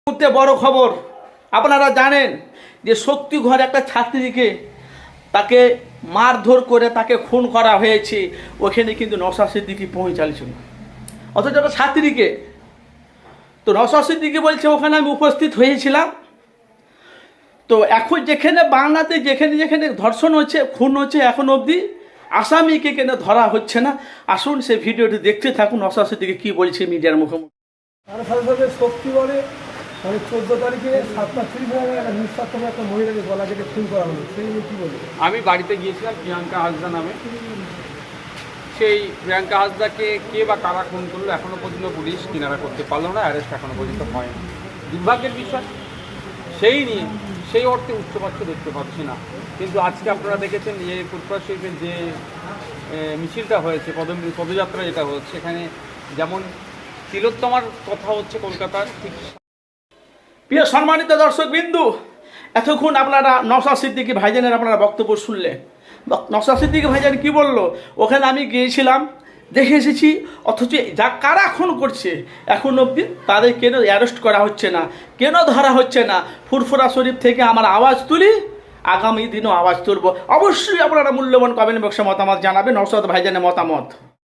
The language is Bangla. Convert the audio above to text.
মুহূর্তে বড় খবর, আপনারা জানেন যে শক্তিগড় একটা ছাত্রীকে তাকে মারধর করে তাকে খুন করা হয়েছে। ওখানে কিন্তু নওশাদ সিদ্দিকী পৌঁছালছিল, অথচ একটা ছাত্রীকে। তো নওশাদ সিদ্দিকী বলছে ওখানে আমি উপস্থিত হয়েছিলাম। তো এখন যেখানে বাংলাতে যেখানে যেখানে ধর্ষণ হচ্ছে, খুন হচ্ছে, এখন অবধি আসামিকে কেন ধরা হচ্ছে না? আসুন সে ভিডিওটি দেখতে থাকুন। নওশাদ সিদ্দিকী কী বলছে মিডিয়ার মুখোমুখি। তার সাথে সাথে শক্তিগড়ে মানে 14 তারিখে 7:30 একটা নিঃস্বার্থপর একটা মহিলাকে গলা কেটে খুন করা হলো, সেই নিয়ে কী বলবো? আমি বাড়িতে গিয়েছিলাম প্রিয়াঙ্কা হাসদা নামে। সেই প্রিয়াঙ্কা হাসদাকে কে বা কারা খুন করলো এখনও পর্যন্ত পুলিশ কিনারা করতে পারলো না, অ্যারেস্ট এখনও পর্যন্ত হয়নি। দুর্ভাগ্যের বিষয়, সেই নিয়ে সেই অর্থে উচ্চবাচ্য দেখতে পাচ্ছি না। কিন্তু আজকে আপনারা দেখেছেন যে ফুটপাথ শিল্পের যে মিছিলটা হয়েছে, পদযাত্রা যেটা হচ্ছে, এখানে যেমন তিলোত্তমার কথা হচ্ছে কলকাতার, ঠিক প্রিয় সম্মানিত দর্শক বিন্দু, এতক্ষণ আপনারা নওশাদ সিদ্দিকী ভাইজানের আপনারা বক্তব্য শুনলেন। নওশাদ সিদ্দিকী ভাইজান কি বলল? ওখানে আমি গিয়েছিলাম, দেখে এসেছি, অথচ যা কারা খুন করছে এখন অবধি তাদের কেন অ্যারেস্ট করা হচ্ছে না, কেন ধরা হচ্ছে না? ফুরফুরা শরীফ থেকে আমার আওয়াজ তুলি, আগামী দিনও আওয়াজ তুলব। অবশ্যই আপনারা মূল্যবান কমেন্ট বক্সে মতামত জানাবেন নওশাদ ভাইজানের মতামত।